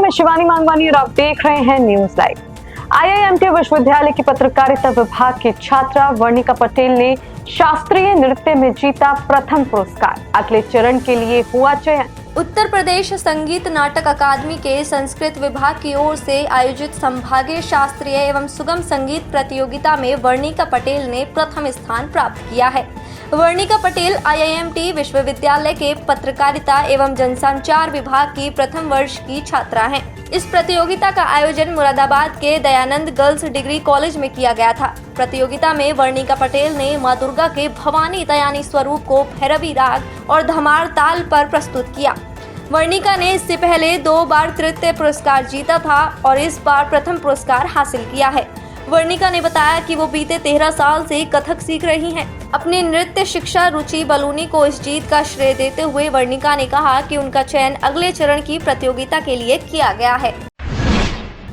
मैं शिवानी मांगवानी और आप देख रहे हैं न्यूज लाइव। आईआईएमटी विश्वविद्यालय की पत्रकारिता विभाग की छात्रा वर्णिका पटेल ने शास्त्रीय नृत्य में जीता प्रथम पुरस्कार। अगले चरण के लिए हुआ चयन। उत्तर प्रदेश संगीत नाटक अकादमी के संस्कृत विभाग की ओर से आयोजित संभागीय शास्त्रीय एवं सुगम संगीत प्रतियोगिता में वर्णिका पटेल ने प्रथम स्थान प्राप्त किया है। वर्णिका पटेल आईआईएमटी विश्वविद्यालय के पत्रकारिता एवं जनसंचार विभाग की प्रथम वर्ष की छात्रा हैं। इस प्रतियोगिता का आयोजन मुरादाबाद के दयानंद गर्ल्स डिग्री कॉलेज में किया गया था। प्रतियोगिता में वर्णिका पटेल ने मां दुर्गा के भवानी दयानी स्वरूप को भैरवी राग और धमार ताल पर प्रस्तुत किया। वर्णिका ने इससे पहले 2 बार तृतीय पुरस्कार जीता था और इस बार प्रथम पुरस्कार हासिल किया है। वर्णिका ने बताया कि वो बीते 13 साल से कथक सीख रही हैं। अपनी नृत्य शिक्षा रुचि बलूनी को इस जीत का श्रेय देते हुए वर्णिका ने कहा कि उनका चयन अगले चरण की प्रतियोगिता के लिए किया गया है।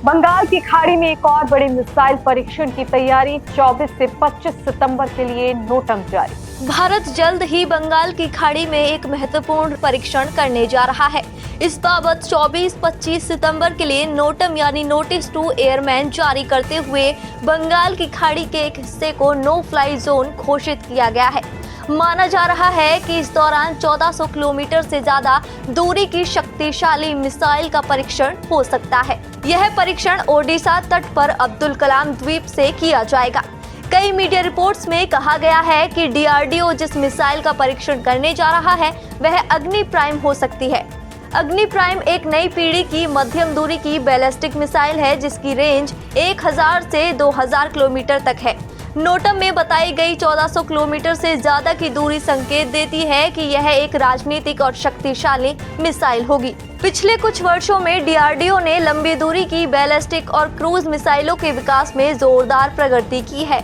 बंगाल की खाड़ी में एक और बड़े मिसाइल परीक्षण की तैयारी। 24 से 25 सितंबर के लिए नोटम जारी। भारत जल्द ही बंगाल की खाड़ी में एक महत्वपूर्ण परीक्षण करने जा रहा है। इस बाबत 24-25 सितंबर के लिए नोटम यानी नोटिस टू एयरमैन जारी करते हुए बंगाल की खाड़ी के एक हिस्से को नो फ्लाई जोन घोषित किया गया है। माना जा रहा है कि इस दौरान 1400 किलोमीटर से ज्यादा दूरी की शक्तिशाली मिसाइल का परीक्षण हो सकता है। यह परीक्षण ओडिशा तट पर अब्दुल कलाम द्वीप से किया जाएगा। कई मीडिया रिपोर्ट्स में कहा गया है कि डीआरडीओ जिस मिसाइल का परीक्षण करने जा रहा है वह अग्नि प्राइम हो सकती है। अग्नि प्राइम एक नई पीढ़ी की मध्यम दूरी की बैलिस्टिक मिसाइल है जिसकी रेंज 1000 से 2000 किलोमीटर तक है। नोटम में बताई गई 1400 किलोमीटर से ज्यादा की दूरी संकेत देती है कि यह एक राजनीतिक और शक्तिशाली मिसाइल होगी। पिछले कुछ वर्षों में डीआरडीओ ने लंबी दूरी की बैलिस्टिक और क्रूज मिसाइलों के विकास में जोरदार प्रगति की है।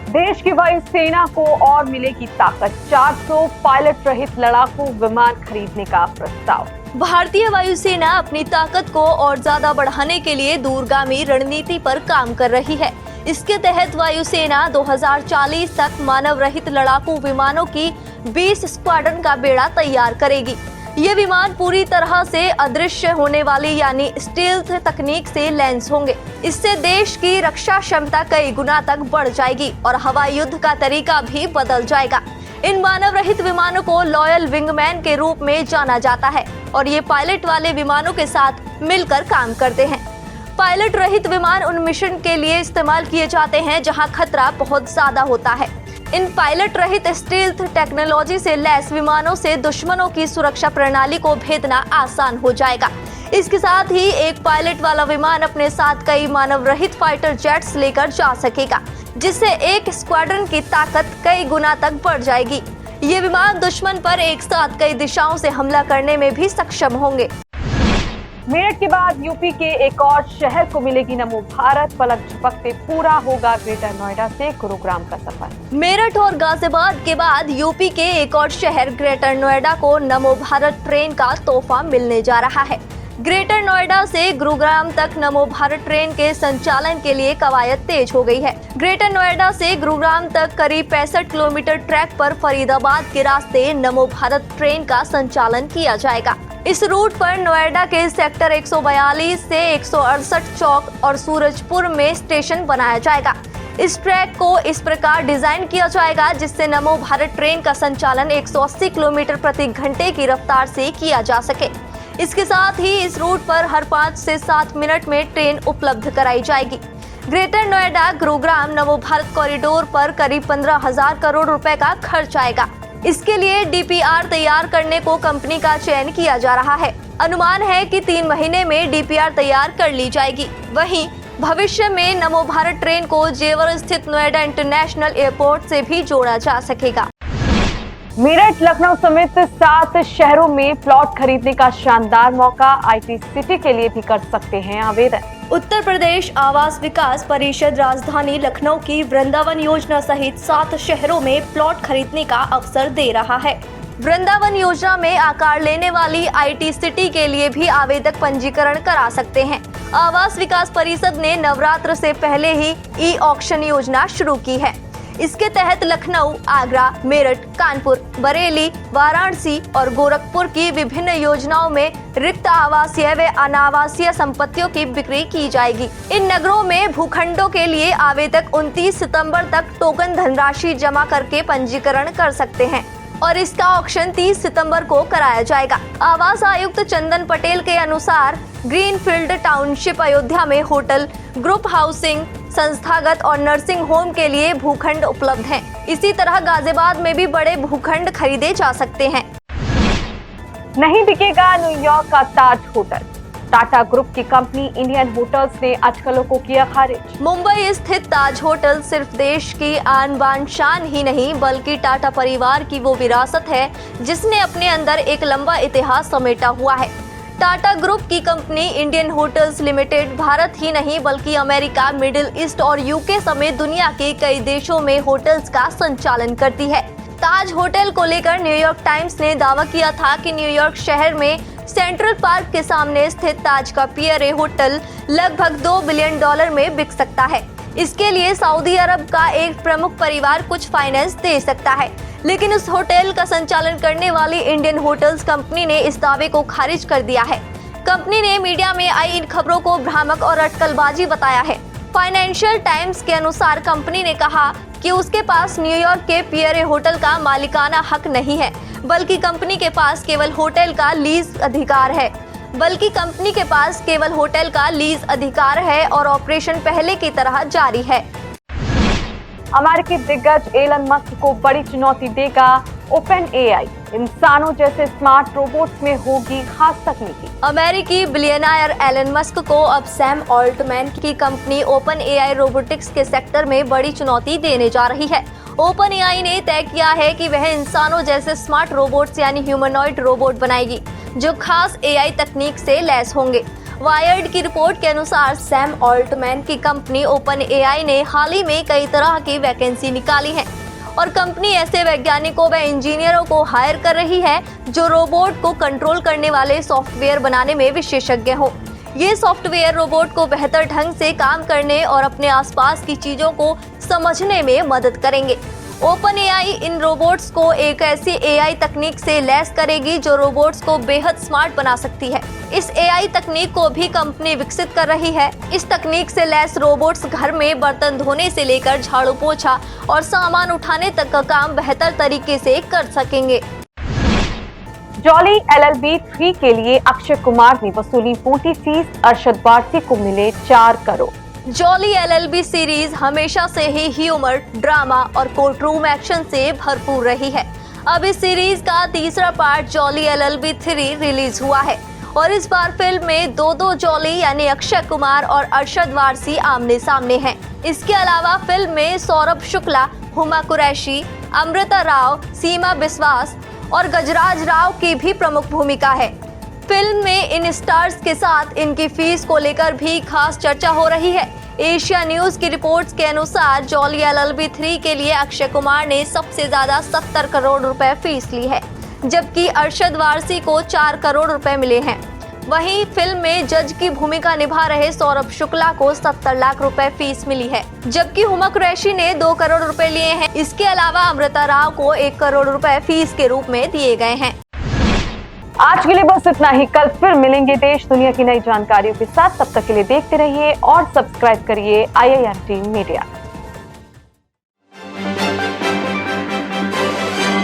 देश की वायुसेना को और मिलेगी ताकत। 400 पायलट रहित लड़ाकू विमान खरीदने का प्रस्ताव। भारतीय वायुसेना अपनी ताकत को और ज्यादा बढ़ाने के लिए दूरगामी रणनीति पर काम कर रही है। इसके तहत वायुसेना 2040 तक मानव रहित लड़ाकू विमानों की 20 स्क्वाड्रन का बेड़ा तैयार करेगी। ये विमान पूरी तरह से अदृश्य होने वाली यानी स्टील्थ तकनीक से लैंस होंगे। इससे देश की रक्षा क्षमता कई गुना तक बढ़ जाएगी और हवाई युद्ध का तरीका भी बदल जाएगा। इन मानव रहित विमानों को लॉयल विंगमैन के रूप में जाना जाता है और ये पायलट वाले विमानों के साथ मिलकर काम करते हैं। पायलट रहित विमान उन मिशन के लिए इस्तेमाल किए जाते हैं जहां खतरा बहुत ज्यादा होता है। इन पायलट रहित स्टील्थ टेक्नोलॉजी से लैस विमानों से दुश्मनों की सुरक्षा प्रणाली को भेदना आसान हो जाएगा। इसके साथ ही एक पायलट वाला विमान अपने साथ कई मानव रहित फाइटर जेट्स लेकर जा सकेगा, जिससे एक स्क्वाड्रन की ताकत कई गुना तक बढ़ जाएगी। ये विमान दुश्मन पर एक साथ कई दिशाओं से हमला करने में भी सक्षम होंगे। मेरठ के बाद यूपी के एक और शहर को मिलेगी नमो भारत। पलक झपकते पूरा होगा ग्रेटर नोएडा से गुरुग्राम का सफर। मेरठ और गाजियाबाद के बाद यूपी के एक और शहर ग्रेटर नोएडा को नमो भारत ट्रेन का तोहफा मिलने जा रहा है। ग्रेटर नोएडा से गुरुग्राम तक नमो भारत ट्रेन के संचालन के लिए कवायद तेज हो गई है। ग्रेटर नोएडा से गुरुग्राम तक करीब 65 किलोमीटर ट्रैक पर फरीदाबाद के रास्ते नमो भारत ट्रेन का संचालन किया जाएगा। इस रूट पर नोएडा के सेक्टर 142 से 168 चौक और सूरजपुर में स्टेशन बनाया जाएगा। इस ट्रैक को इस प्रकार डिजाइन किया जाएगा जिससे नमो भारत ट्रेन का संचालन 180 किलोमीटर प्रति घंटे की रफ्तार से किया जा सके। इसके साथ ही इस रूट पर हर 5 से 7 मिनट में ट्रेन उपलब्ध कराई जाएगी। ग्रेटर नोएडा गुरुग्राम नमो भारत कॉरिडोर पर करीब 15,000 करोड़ रुपए का खर्च आएगा। इसके लिए डीपीआर तैयार करने को कंपनी का चयन किया जा रहा है। अनुमान है कि 3 महीने में डीपीआर तैयार कर ली जाएगी। वहीं भविष्य में नमो भारत ट्रेन को जेवर स्थित नोएडा इंटरनेशनल एयरपोर्ट से भी जोड़ा जा सकेगा। मेरठ लखनऊ समेत 7 शहरों में प्लॉट खरीदने का शानदार मौका। आईटी सिटी के लिए भी कर सकते हैं आवेदन। उत्तर प्रदेश आवास विकास परिषद राजधानी लखनऊ की वृंदावन योजना सहित 7 शहरों में प्लॉट खरीदने का अवसर दे रहा है। वृंदावन योजना में आकार लेने वाली आईटी सिटी के लिए भी आवेदक पंजीकरण करा सकते हैं। आवास विकास परिषद ने नवरात्र से पहले ही ई ऑक्शन योजना शुरू की है। इसके तहत लखनऊ, आगरा, मेरठ, कानपुर, बरेली, वाराणसी और गोरखपुर की विभिन्न योजनाओं में रिक्त आवासीय व अनावासीय संपत्तियों की बिक्री की जाएगी। इन नगरों में भूखंडों के लिए आवेदक 29 सितंबर तक टोकन धनराशि जमा करके पंजीकरण कर सकते हैं और इसका ऑक्शन 30 सितंबर को कराया जाएगा। आवास आयुक्त चंदन पटेल के अनुसार ग्रीनफील्ड टाउनशिप अयोध्या में होटल, ग्रुप हाउसिंग, संस्थागत और नर्सिंग होम के लिए भूखंड उपलब्ध हैं। इसी तरह गाजियाबाद में भी बड़े भूखंड खरीदे जा सकते हैं। नहीं बिकेगा न्यूयॉर्क का ताज होटल। टाटा ग्रुप की कंपनी इंडियन होटल्स ने अटकलों को किया खारिज। मुंबई स्थित ताज होटल सिर्फ देश की आन बान शान ही नहीं बल्कि टाटा परिवार की वो विरासत है जिसने अपने अंदर एक लंबा इतिहास समेटा हुआ है। टाटा ग्रुप की company Indian hotels limited Bharat ही नहीं बल्कि अमेरिका, मिडिल ईस्ट और यूके समेत दुनिया के कई देशों में होटल्स का संचालन करती है। ताज होटल को लेकर न्यूयॉर्क टाइम्स ने दावा किया था कि न्यूयॉर्क शहर में सेंट्रल पार्क के सामने स्थित ताज का पियर ए होटल लगभग $2 बिलियन में बिक सकता है। इसके लिए सऊदी अरब का एक प्रमुख परिवार कुछ फाइनेंस दे सकता है, लेकिन उस होटल का संचालन करने वाली इंडियन होटल्स कंपनी ने इस दावे को खारिज कर दिया है। कंपनी ने मीडिया में आई इन खबरों को भ्रामक और अटकलबाजी बताया है। फाइनेंशियल टाइम्स के अनुसार कंपनी ने कहा कि उसके पास न्यूयॉर्क के पियर ए होटल का मालिकाना हक नहीं है, बल्कि कंपनी के पास केवल होटल का लीज अधिकार है और ऑपरेशन पहले की तरह जारी है। अमेरिकी दिग्गज एलन मस्क को बड़ी चुनौती देगा ओपन एआई। इंसानों जैसे स्मार्ट रोबोट्स में होगी खास तकनीकी। अमेरिकी बिलियनर एलन मस्क को अब सैम ऑल्टमैन की कंपनी ओपन एआई रोबोटिक्स के सेक्टर में बड़ी चुनौती देने जा रही है। ओपन एआई ने तय किया है कि वह इंसानों जैसे स्मार्ट रोबोट्स यानी ह्यूमनॉइड रोबोट बनाएगी जो खास एआई तकनीक से लैस होंगे। वायर्ड की रिपोर्ट के अनुसार सैम ऑल्टमैन की कंपनी ओपन एआई ने हाल ही में कई तरह की वैकेंसी निकाली है और कंपनी ऐसे वैज्ञानिकों व इंजीनियरों को हायर कर रही है जो रोबोट को कंट्रोल करने वाले सॉफ्टवेयर बनाने में विशेषज्ञ हो। ये सॉफ्टवेयर रोबोट को बेहतर ढंग से काम करने और अपने आसपास की चीजों को समझने में मदद करेंगे। ओपन एआई इन रोबोट्स को एक ऐसी एआई तकनीक से लैस करेगी जो रोबोट्स को बेहद स्मार्ट बना सकती है। इस एआई तकनीक को भी कंपनी विकसित कर रही है। इस तकनीक से लैस रोबोट्स घर में बर्तन धोने से लेकर झाड़ू पोछा और सामान उठाने तक का काम बेहतर तरीके से कर सकेंगे। जॉली LLB 3 के लिए अक्षय कुमार ने वसूली मोटी फीस। अरशद वारसी को मिले 4 करोड़। जॉली LLB सीरीज हमेशा से ही ह्यूमर, ड्रामा और कोर्टरूम एक्शन से भरपूर रही है। अब इस सीरीज का तीसरा पार्ट जॉली LLB 3 रिलीज हुआ है और इस बार फिल्म में दो जॉली यानी अक्षय कुमार और अरशद वारसी आमने सामने हैं। इसके अलावा फिल्म में सौरभ शुक्ला, हुमा कुरैशी, अमृता राव, सीमा बिस्वास और गजराज राव की भी प्रमुख भूमिका है। फिल्म में इन स्टार्स के साथ इनकी फीस को लेकर भी खास चर्चा हो रही है। एशिया न्यूज की रिपोर्ट्स के अनुसार जॉली LLB 3 के लिए अक्षय कुमार ने सबसे ज्यादा 70 करोड़ रुपए फीस ली है, जबकि अरशद वारसी को 4 करोड़ रुपए मिले हैं। वहीं फिल्म में जज की भूमिका निभा रहे सौरभ शुक्ला को 70 लाख रुपए फीस मिली है, जबकि हुमा कुरैशी ने 2 करोड़ रुपए लिए हैं। इसके अलावा अमृता राव को 1 करोड़ रुपए फीस के रूप में दिए गए हैं। आज के लिए बस इतना ही। कल फिर मिलेंगे देश दुनिया की नई जानकारियों के साथ। तब तक के लिए देखते रहिए और सब्सक्राइब करिए IIRT मीडिया।